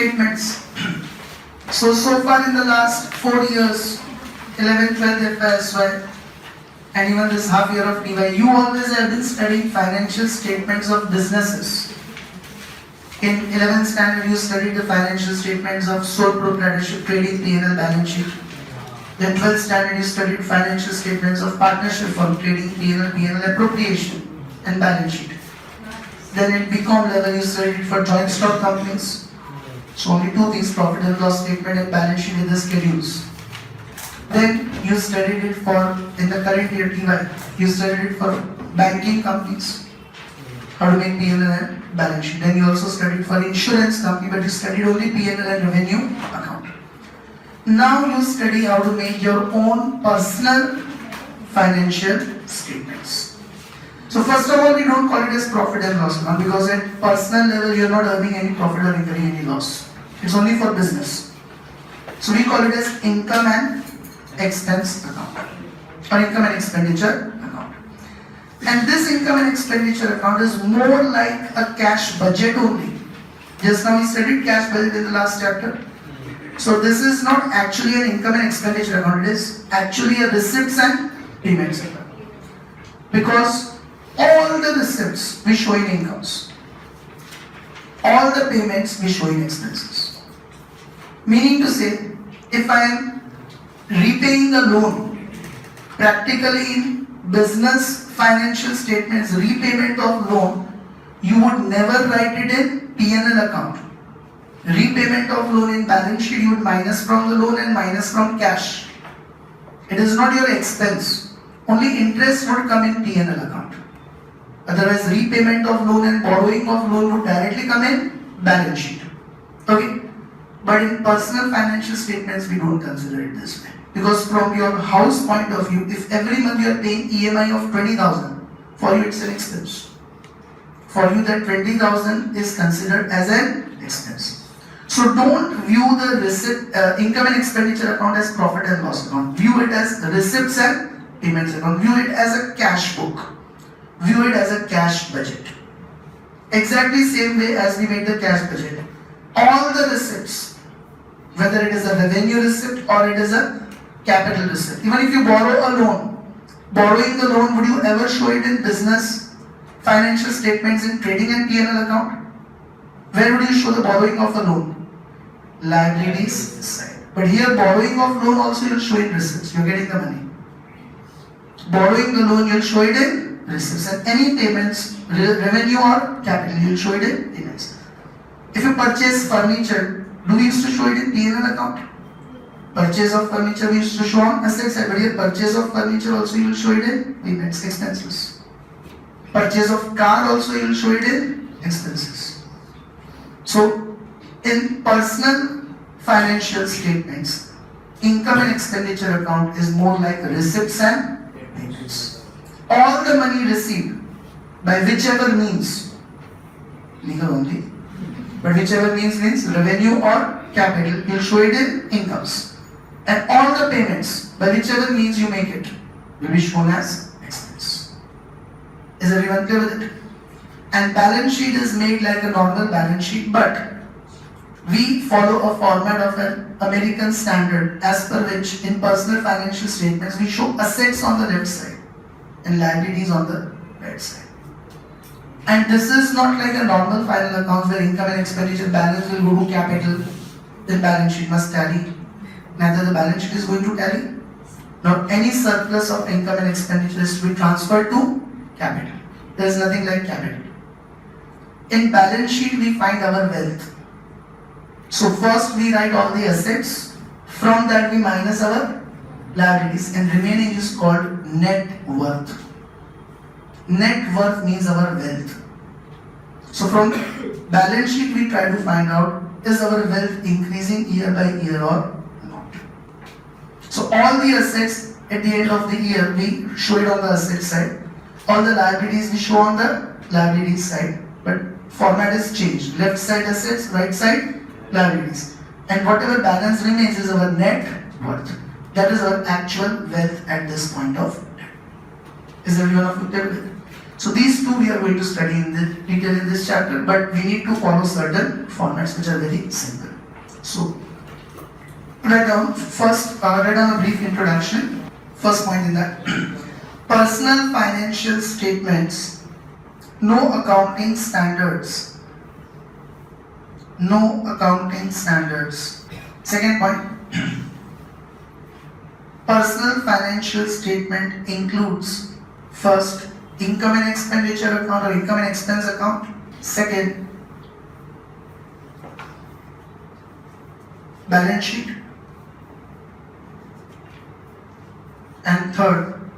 statements. So far in the last 4 years, 11, 12 FY, and even this half year of TY, you always have been studying financial statements of businesses. In 11th standard, you studied the financial statements of sole proprietorship, trading, P&L, balance sheet. Then 12th standard, you studied financial statements of partnership firm, trading, P&L appropriation, and balance sheet. Then in BCom level, you studied for joint stock companies. So only two things, profit and loss statement and balance sheet with the schedules. Then you studied it for, in the current year TY, you studied it for banking companies, how to make P&L and balance sheet. Then you also studied for insurance company, but you studied only P&L and revenue account. Now you study how to make your own personal financial statements. So first of all, we don't call it as profit and loss account because at personal level, you're not earning any profit or incurring any loss. It's only for business. So we call it as income and expense account or income and expenditure account. And this income and expenditure account is more like a cash budget only. Just now we studied cash budget in the last chapter. So this is not actually an income and expenditure account, it is actually a receipts and payments account. Because all the receipts we show in incomes, all the payments we show in expenses. Meaning to say, if I am repaying a loan, practically in business financial statements, repayment of loan, you would never write it in P&L account. Repayment of loan in balance sheet, you would minus from the loan and minus from cash. It is not your expense. Only interest would come in P&L account. Otherwise, repayment of loan and borrowing of loan would directly come in balance sheet. Okay? But in personal financial statements, we don't consider it this way. Because from your house point of view, if every month you are paying EMI of 20,000, for you it's an expense. For you that 20,000 is considered as an expense. So don't view the receipt, income and expenditure account as profit and loss account. View it as receipts and payments account. View it as a cash book. View it as a cash budget. Exactly same way as we made the cash budget. All the receipts, whether it is a revenue receipt or it is a capital receipt. Even if you borrow a loan, borrowing the loan, would you ever show it in business financial statements in trading and P&L account? Where would you show the borrowing of the loan? Liabilities side. But here borrowing of loan also you will show in receipts. You are getting the money. Borrowing the loan you will show it in receipts. And any payments, revenue or capital, you will show it in payments. If you purchase furniture, do we used to show it in P&L account? Purchase of furniture we used to show on asset side, but here purchase of furniture also you will show it in payments, expenses. Purchase of car also you will show it in expenses. So in personal financial statements, income and expenditure account is more like receipts and payments. All the money received by whichever means, legal only, but whichever means revenue or capital, you'll show it in incomes. And all the payments, by whichever means you make it, will be shown as expense. Is everyone clear with it? And balance sheet is made like a normal balance sheet, but we follow a format of an American standard as per which in personal financial statements we show assets on the left side and liabilities on the right side. And this is not like a normal final account where income and expenditure balance will go to capital, then balance sheet must tally. Neither the balance sheet is going to tally, nor any surplus of income and expenditure is to be transferred to capital. There is nothing like capital. In balance sheet we find our wealth. So first we write all the assets, from that we minus our liabilities and remaining is called net worth. Net worth means our wealth. So from balance sheet we try to find out, is our wealth increasing year by year or not. So all the assets at the end of the year we show it on the asset side. All the liabilities we show on the liabilities side. But format is changed. Left side assets, right side liabilities. And whatever balance remains is our net worth. That is our actual wealth at this point of time. Is everyone of you clear with it? So these two we are going to study in detail in this chapter, but we need to follow certain formats which are very simple. So, write down a brief introduction. First point in that. Personal financial statements, no accounting standards. No accounting standards. Second point. Personal financial statement includes first, income and expenditure account or income and expense account. Second, balance sheet. And third,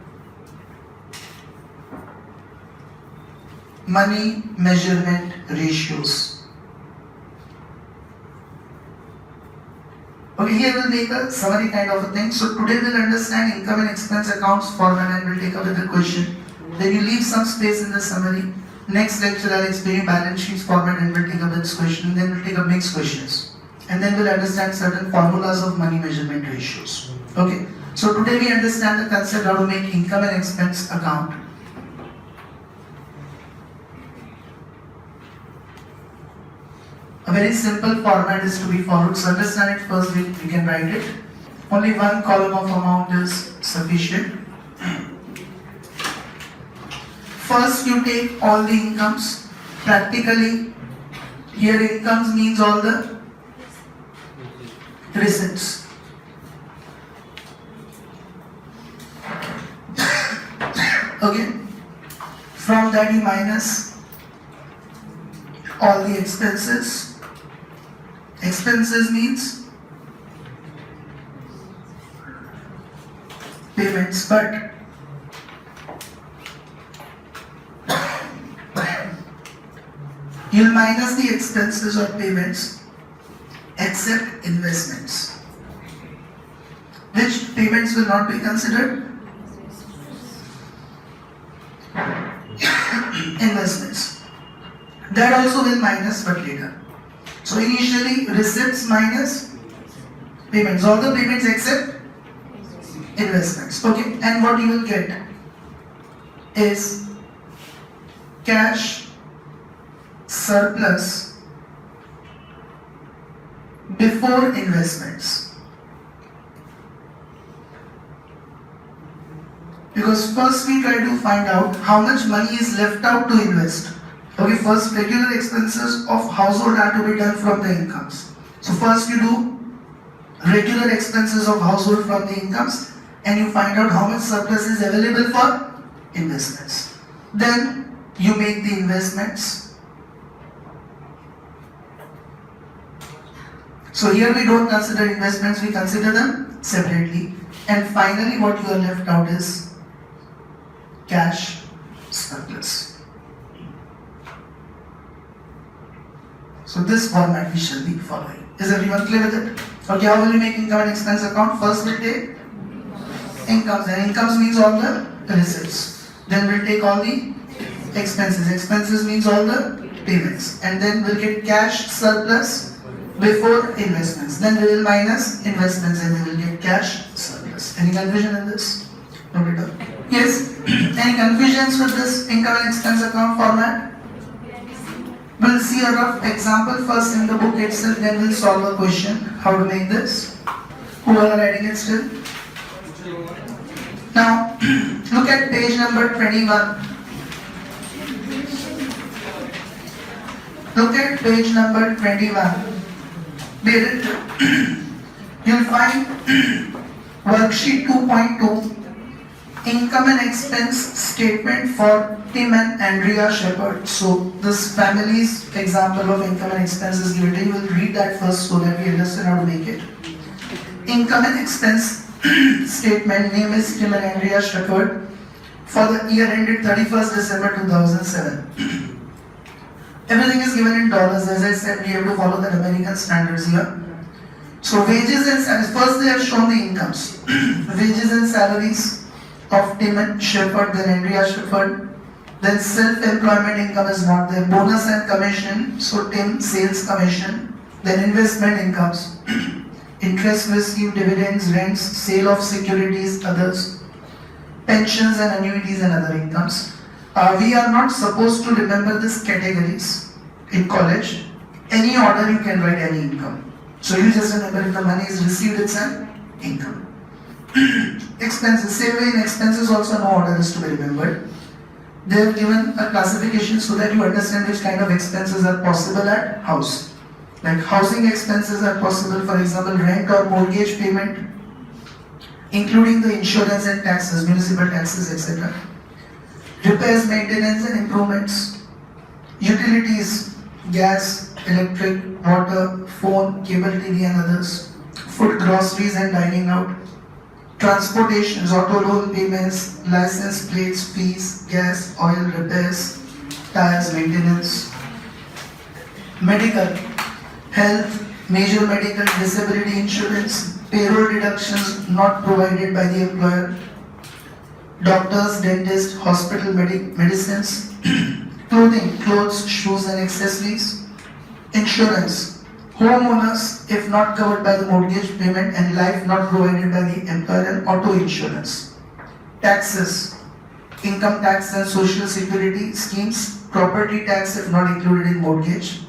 money measurement ratios. Okay, here we'll make a summary kind of a thing. So today we'll understand income and expense accounts format and we'll take up with the question. Then you leave some space in the summary. Next lecture I'll explain you balance sheets format and we'll take up this question. Then we'll take up next questions. And then we'll understand certain formulas of money measurement ratios. Okay. So today we understand the concept how to make income and expense account. A very simple format is to be followed. So understand it first, we can write it. Only one column of amount is sufficient. First you take all the incomes. Practically, here incomes means all the receipts. Okay. From that you minus all the expenses. Expenses means payments, but you'll minus the expenses or payments except investments. Which payments will not be considered? Investments. That also will minus, but later. So initially receipts minus payments, all the payments except investments. Okay, and what you will get is cash surplus before investments. Because first we try to find out how much money is left out to invest. Okay, first regular expenses of household are to be done from the incomes. So first you do regular expenses of household from the incomes and you find out how much surplus is available for investments. Then you make the investments. So here we don't consider investments, we consider them separately. And finally what you are left out is cash surplus. So this format we shall be following. Is everyone clear with it? Okay, how will we make income and expense account? First we'll take incomes, and incomes means all the receipts. Then we'll take all the expenses. Expenses means all the payments. And then we'll get cash surplus before investments. Then we will minus investments and we will get cash surplus. Any confusion in this? No, yes? Any confusions with this income and expense account format? We'll see a rough example first in the book itself, then we'll solve a question. How to make this? Who are writing it still? Now, look at page number 21. Look at page number 21. You'll find worksheet 2.2. Income and expense statement for Tim and Andrea Shepherd. So this family's example of income and expense is given. You will read that first so that we understand how to make it. Income and expense statement, name is Tim and Andrea Shepherd, for the year ended 31st December 2007. Everything is given in dollars. As I said, we have to follow the American standards here. So wages and salaries, first they have shown the incomes. Wages and salaries of Tim and Shepherd, then Andrea Shepherd. Then self-employment income is not there. Bonus and commission, so Tim sales commission. Then investment incomes. Interest received, dividends, rents, sale of securities, others. Pensions and annuities and other incomes. We are not supposed to remember these categories in college. Any order you can write any income. So you just remember if the money is received, it's an income. Expenses, same way in expenses also no order is to be remembered. They have given a classification so that you understand which kind of expenses are possible at house. Like housing expenses are possible, for example, rent or mortgage payment, including the insurance and taxes, municipal taxes, etc. Repairs, maintenance and improvements. Utilities, gas, electric, water, phone, cable TV and others. Food, groceries and dining out. Transportations, auto loan payments, license plates, fees, gas, oil, repairs, tires, maintenance. Medical, health, major medical, disability insurance, payroll deductions not provided by the employer, doctors, dentists, hospital medicines, clothing, clothes, shoes and accessories, insurance, homeowners if not covered by the mortgage payment and life not provided by the employer and auto insurance, taxes, income tax and social security schemes, property tax if not included in mortgage,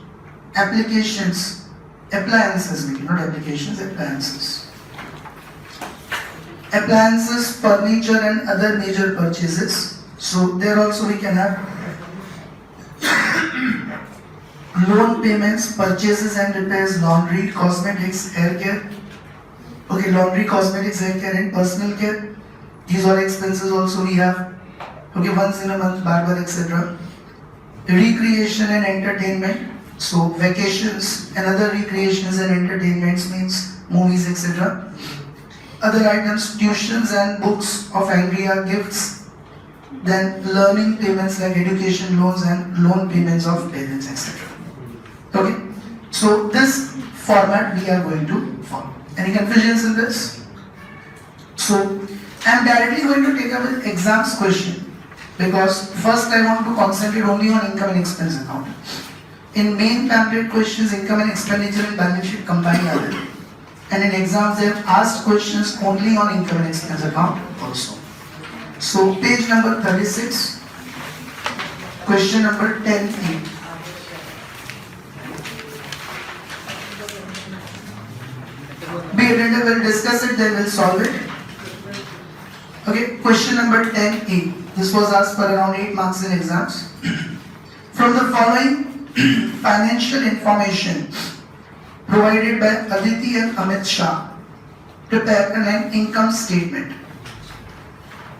applications, appliances, not applications, appliances. Appliances, furniture and other major purchases. So there also we can have loan payments, purchases and repairs, laundry, cosmetics, hair care. Okay, laundry, cosmetics, hair care and personal care. These are expenses also we have. Okay, once in a month, barber, etc. Recreation and entertainment. So vacations and other recreations and entertainments means movies, etc. Other items, tuitions and books of Anglia, gifts. Then learning payments like education loans and loan payments of parents, etc. Okay, so this format we are going to follow. Any confusions in this? So I am directly going to take up an exams question because first I want to concentrate only on income and expense account. In main pamphlet questions, income and expenditure and balance sheet combined are there. And in exams they have asked questions only on income and expense account also. So page number 36, question number 10A. Be attentive, we'll discuss it, then we'll solve it. Okay, question number 10A. This was asked for around 8 marks in exams. From the following financial information provided by Aditi and Amit Shah, prepare an income statement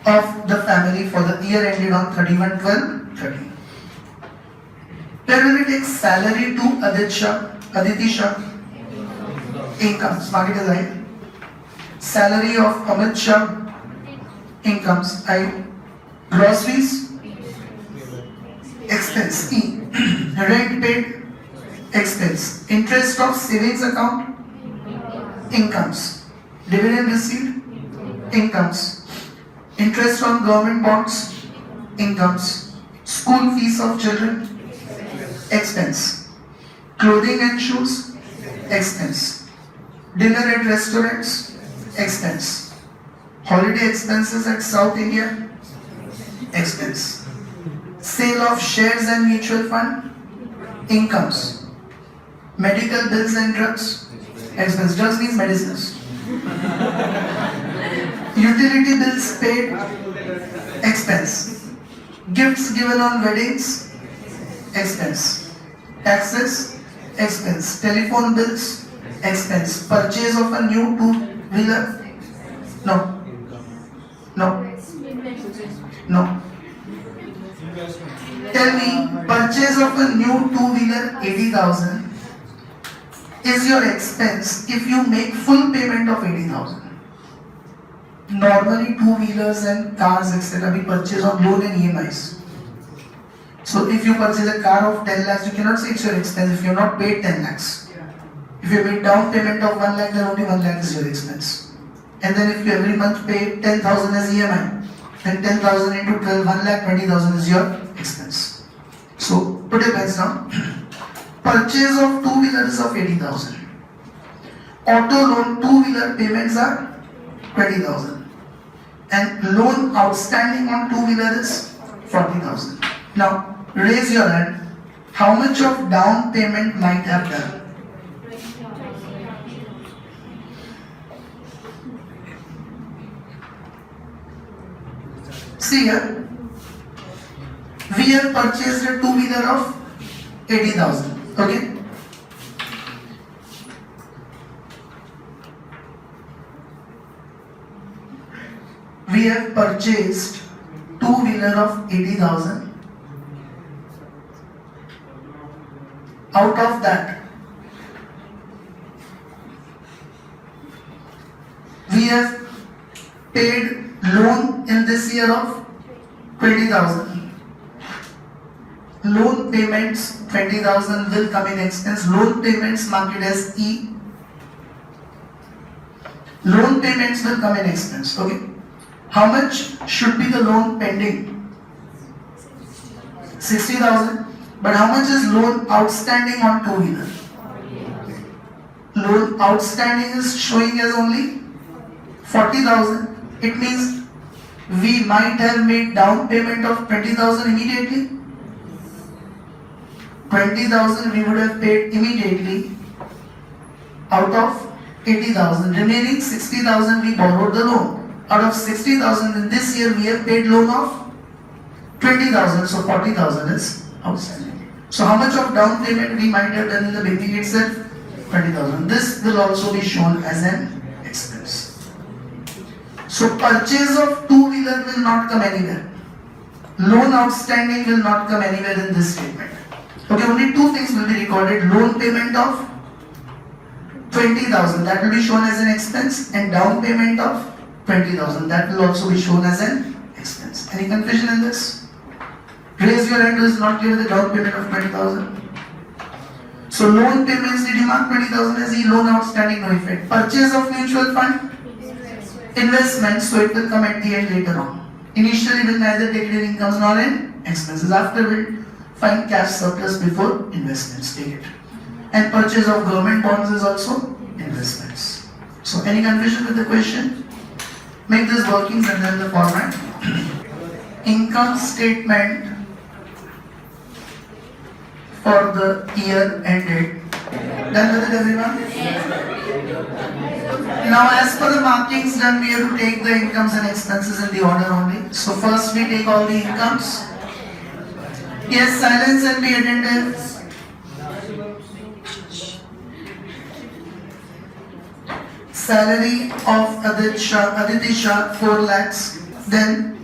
of the family for the year ended on 31/12/13. Where will we take salary to Aditi Shah? Incomes, mark it as I. Salary of Amit Shah, incomes, I. Groceries, expense, E. Rent paid, expense. Interest of savings account, incomes. Dividend received, incomes. Interest on government bonds, incomes. School fees of children, expense. Clothing and shoes, expense. Dinner at restaurants, expense. Holiday expenses at South India, expense. Sale of shares and mutual fund, incomes. Medical bills and drugs, expense. Drugs means medicines. Utility bills paid, expense. Gifts given on weddings, expense. Taxes, expense. Telephone bills, expense. Purchase of a new two-wheeler, no. Tell me, purchase of a new two-wheeler 80,000 is your expense if you make full payment of 80,000. Normally two-wheelers and cars etc. we purchase on loan and EMIs. So if you purchase a car of 10 lakhs, you cannot say it's your expense if you have not paid 10 lakhs. If you made down payment of 1 lakh, then only 1 lakh is your expense. And then if you every month pay 10,000 as EMI, then 10,000 into 12, 1 lakh 20,000 is your expense. So put your pens down. Purchase of two-wheelers of 80,000. Auto loan two-wheeler payments are 20,000. And loan outstanding on two-wheeler is 40,000. Now raise your hand. How much of down payment might have done? See here, we have purchased a two-wheeler of 80,000. Okay. We have purchased two-wheeler of 80,000. Out of that, we have paid loan in this year of 20,000. Loan payments 20,000 will come in expense. Loan payments marked as E. Loan payments will come in expense. Okay. How much should be the loan pending? 60,000. But how much is loan outstanding on two-wheeler? Loan outstanding is showing as only 40,000. It means we might have made down payment of 20,000 immediately. 20,000 we would have paid immediately out of 80,000. Remaining 60,000 we borrowed the loan. Out of 60,000 in this year we have paid loan of 20,000. So 40,000 is outstanding. So how much of down payment we might have done in the beginning itself? 20,000. This will also be shown as an expense. So purchase of two-wheeler will not come anywhere. Loan outstanding will not come anywhere in this statement. Okay, only two things will be recorded. Loan payment of 20,000, that will be shown as an expense, and down payment of 20,000, that will also be shown as an expense. Any confusion in this? Raise your hand who is not clear with the down payment of 20,000. So loan payments, did you mark 20,000 as E? Loan outstanding, no effect. Purchase of mutual fund? Investment, so it will come at the end later on. Initially will neither take it in incomes nor in expenses. After we'll find cash surplus before investments, take it. And purchase of government bonds is also investments. So any confusion with the question? Make this workings and then the format. Income statement for the year ended. Done with it, everyone? Now as per the markings done, we have to take the incomes and expenses in the order only. So first we take all the incomes. Yes, silence and be attentive. Salary of Aditi Shah 4 lakhs. Then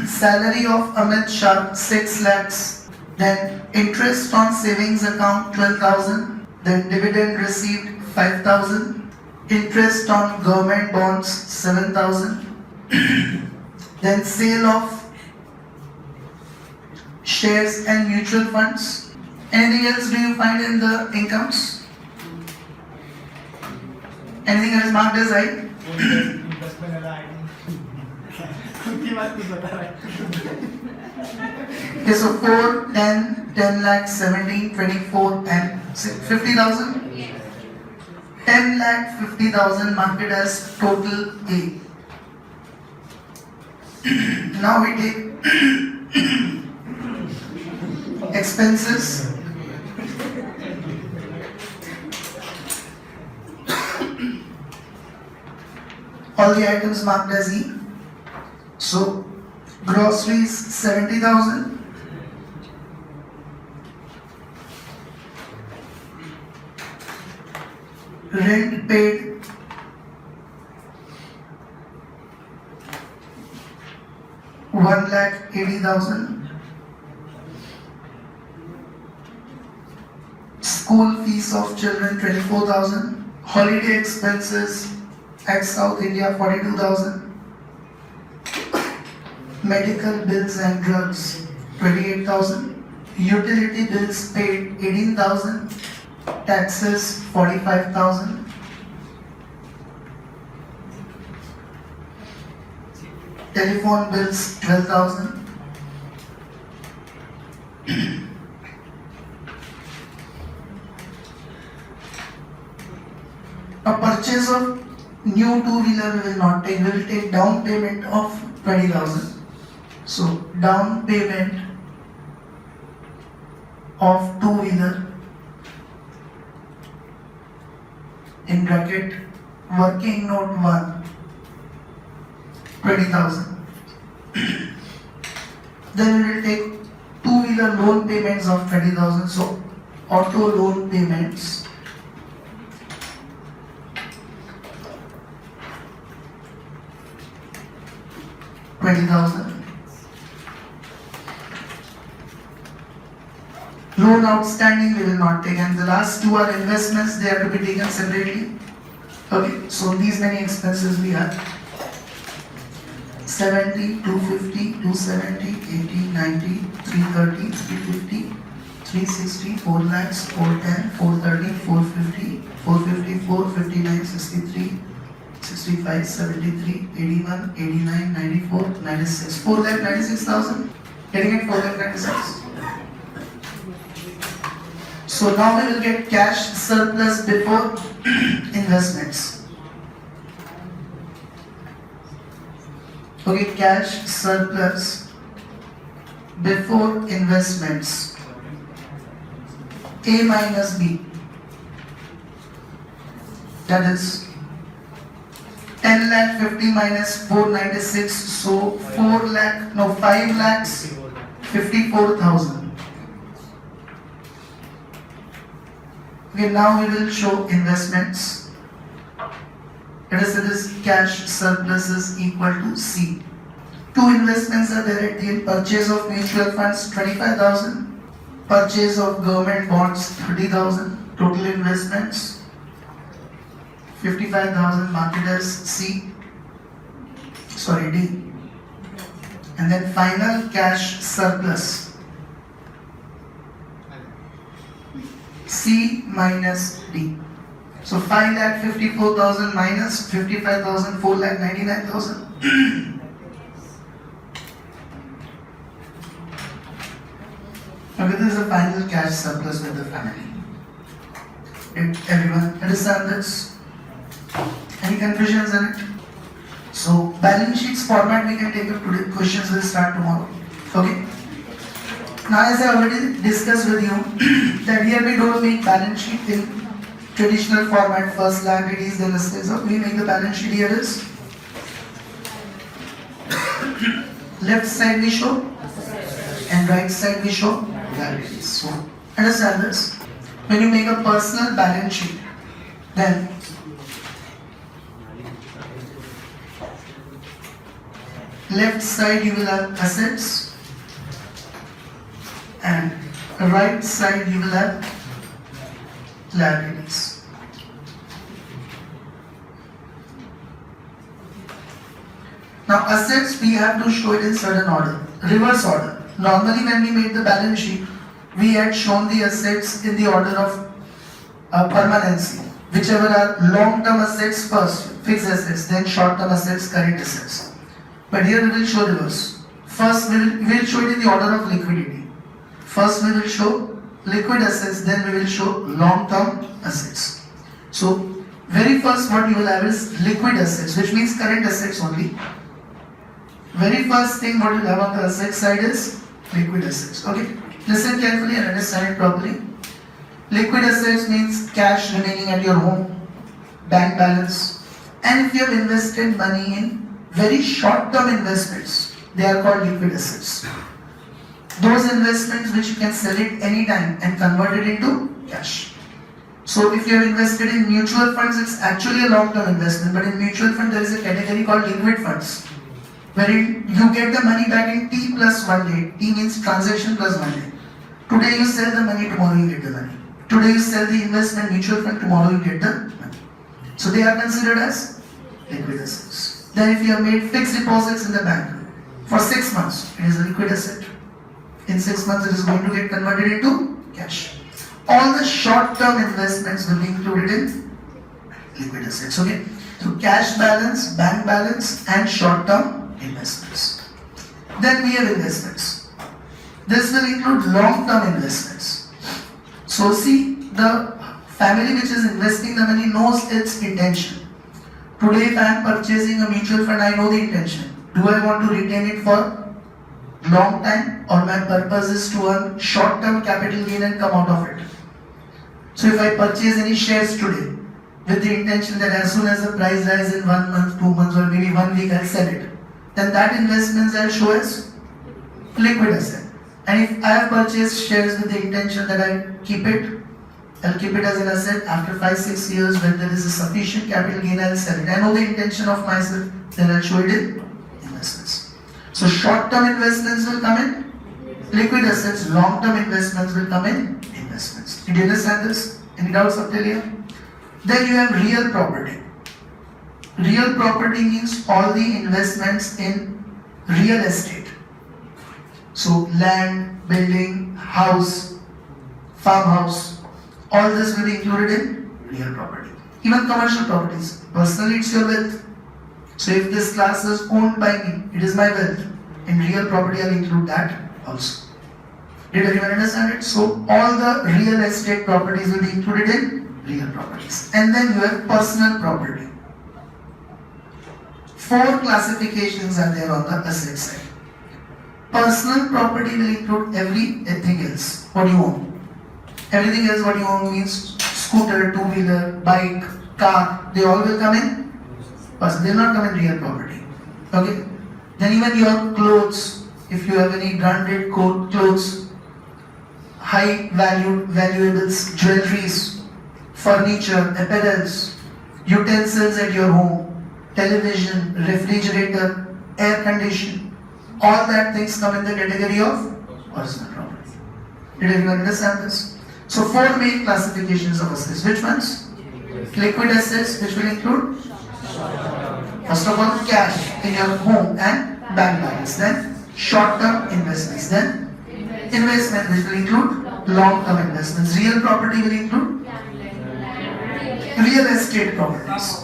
salary of Amit Shah 6 lakhs. Then interest on savings account 12,000. Then dividend received 5,000. Interest on government bonds 7,000. Then sale of shares and mutual funds. Anything else do you find in the incomes? Anything else marked as I? Okay, so 4, 10, 10 lakhs, 17, 24 and 50,000? 10 lakh 50,000 marked as total A. Now we take expenses. All the items marked as E. So groceries 70,000. Rent paid 1,80,000. School fees of children 24,000. Holiday expenses at South India 42,000. Medical bills and drugs 28,000. Utility bills paid 18,000. Taxes 45,000. Telephone bills 12,000. A purchase of new two-wheeler we will not take. We will take down payment of 20,000. So down payment of two-wheeler in bracket working note 1, 20,000. Then we will take two-wheeler loan payments of 20,000. So auto loan payments $20,000. Loan outstanding we will not take, and the last two are investments, they have to be taken separately. Okay, so these many expenses we have: 70, 250, 270, 80, 90, 330, 350, 360, 4 lakhs, 410, 430, 450, 450, 459, 63, 65, 73, 81, 89, 94, 96. 4 lakh 96,000. Getting it? 4 lakh 96. So now we will get cash surplus before investments. Okay, cash surplus before investments. A minus B. That is 10 lakh 50 minus 496. So 5 lakhs 54,000. Okay, now we will show investments. Let us say this cash surplus is equal to C. Two investments are there at the end: purchase of mutual funds 25,000, purchase of government bonds 30,000. Total investments 55,000, marked as D. And then final cash surplus C minus D. So 5 lakh 54,000 minus 55,000, 4 lakh 99,000. Okay, this is the final cash surplus with the family. Did everyone understand this? Any confusions in it? So balance sheets format we can take up today. Questions will start tomorrow. Okay. Now, as I already discussed with you, that here we don't make balance sheet in traditional format, first liabilities, then assets. We make the balance sheet here is left side we show and right side we show liabilities. So understand this. When you make a personal balance sheet, then left side you will have assets and right side you will have liabilities. Now assets we have to show it in certain order, reverse order. Normally when we made the balance sheet, we had shown the assets in the order of permanency. Whichever are long-term assets first, fixed assets, then short-term assets, current assets. But here we will show reverse. First we will show it in the order of liquidity. First we will show liquid assets, then we will show long-term assets. So very first what you will have is liquid assets, which means current assets only. Very first thing what you will have on the asset side is liquid assets. Okay, listen carefully and understand it properly. Liquid assets means cash remaining at your home, bank balance, and if you have invested money in very short-term investments, they are called liquid assets. Those investments which you can sell it anytime and convert it into cash. So if you have invested in mutual funds, it's actually a long-term investment, but in mutual fund there is a category called liquid funds, wherein you get the money back in T plus 1 day. T means transaction plus 1 day. Today you sell the money, tomorrow you get the money. Today you sell the investment mutual fund, tomorrow you get the money. So they are considered as liquid assets. Then if you have made fixed deposits in the bank for 6 months, it is a liquid asset. In 6 months it is going to get converted into cash. All the short-term investments will be included in liquid assets. Okay? So cash balance, bank balance, and short-term investments. Then we have investments. This will include long-term investments. So see, the family which is investing the money knows its intention. Today if I am purchasing a mutual fund, I know the intention. Do I want to retain it for long time, or my purpose is to earn short-term capital gain and come out of it? So if I purchase any shares today with the intention that as soon as the price rises in 1 month, 2 months, or maybe 1 week, I'll sell it, then that investment I'll show as liquid asset. And if I have purchased shares with the intention that I keep it, I'll keep it as an asset. After 5-6 years, when there is a sufficient capital gain, I'll sell it. I know the intention of myself, then I'll show it in investments. So short-term investments will come in liquid assets, long-term investments will come in investments. Did you understand this? Any doubts up till here? Then you have real property. Real property means all the investments in real estate. So land, building, house, farmhouse, all this will be included in real property. Even commercial properties. Personally, it's your wealth. So if this class is owned by me, it is my wealth. In real property, I'll include that also. Did everyone understand it? So all the real estate properties will be included in real properties. And then you have personal property. 4 classifications are there on the asset side. Personal property will include everything else. What you own. Everything else what you own means scooter, two-wheeler, bike, car. They all will come in person. They will not come in real property. Okay. Then even your clothes. If you have any branded clothes, high valued valuables, jewelries, furniture, apparels, utensils at your home, television, refrigerator, air condition, all that things come in the category of personal property. Did everyone understand this? So 4 main classifications of assets. Which ones? Liquid assets, which will include first of all cash in your home and bank balance. Then short-term investments. Then investment, which will include long-term investments. Real property will include real estate properties.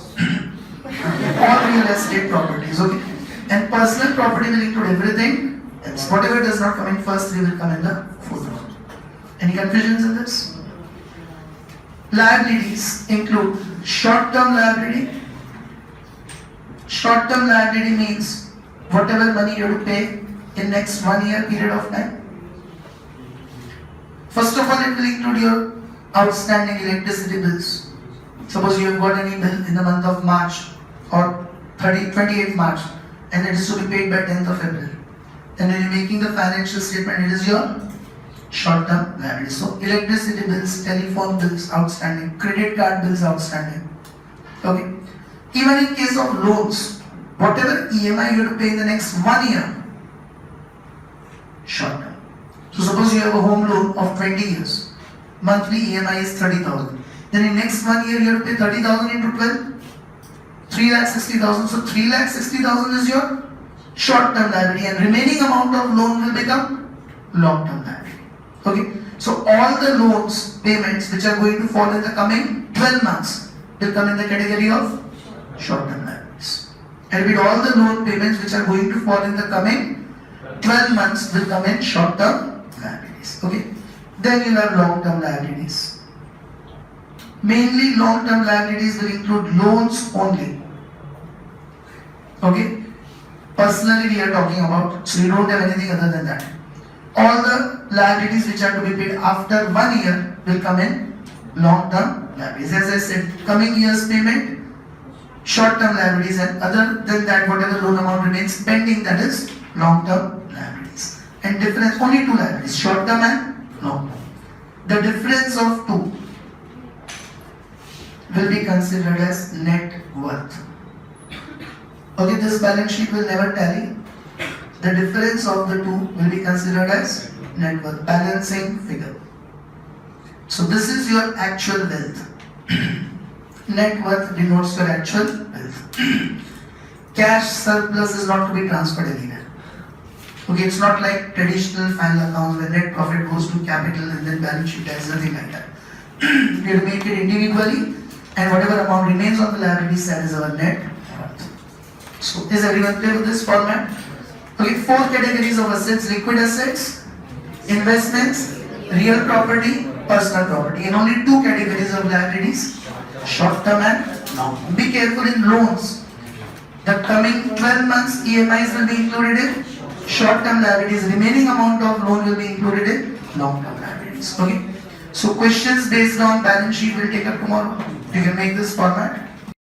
All real estate properties, okay. And personal property will include everything else. Whatever does not come in first 3 will come in the fourth one. Any confusions in this? Liabilities include short-term liability. Short-term liability means whatever money you have to pay in next 1 year period of time. First of all, it will include your outstanding electricity bills. Suppose you have got any bill in the month of March or 28th March and it is to be paid by 10th of April. Then when you are making the financial statement, it is your short-term liability. So electricity bills, telephone bills outstanding, credit card bills outstanding. Okay. Even in case of loans, whatever EMI you have to pay in the next 1 year, short term. So suppose you have a home loan of 20 years, monthly EMI is 30,000. Then in next 1 year you have to pay 30,000 into 12, 3,60,000. So 3,60,000 is your short term liability and remaining amount of loan will become long term liability. Okay. So all the loans, payments which are going to fall in the coming 12 months will come in the category of short term liabilities. And with all the loan payments which are going to fall in the coming 12 months will come in short term liabilities. Okay. Then you have long term liabilities. Mainly long term liabilities will include loans only. Okay. Personally we are talking about, so you don't have anything other than that. All the liabilities which are to be paid after 1 year will come in long term liabilities. As I said, coming year's payment, short term liabilities, and other than that whatever loan amount remains pending, that is long term liabilities. And difference, only 2 liabilities, short term and long term. The difference of 2 will be considered as net worth. Okay, this balance sheet will never tally. The difference of the 2 will be considered as net worth, balancing figure. So this is your actual wealth. Net worth denotes your actual wealth. Cash surplus is not to be transferred anywhere. Okay, it's not like traditional final accounts where net profit goes to capital and then balance sheet, there is nothing like that. We will make it individually and whatever amount remains on the liability side is our net worth. So is everyone clear with this format? Okay, 4 categories of assets: liquid assets, investments, real property, personal property, and only 2 categories of liabilities: short term and long term. Be careful in loans. The coming 12 months EMIs will be included in short term liabilities. Remaining amount of loan will be included in long term liabilities. Okay. So questions based on balance sheet will take up tomorrow. You can make this format.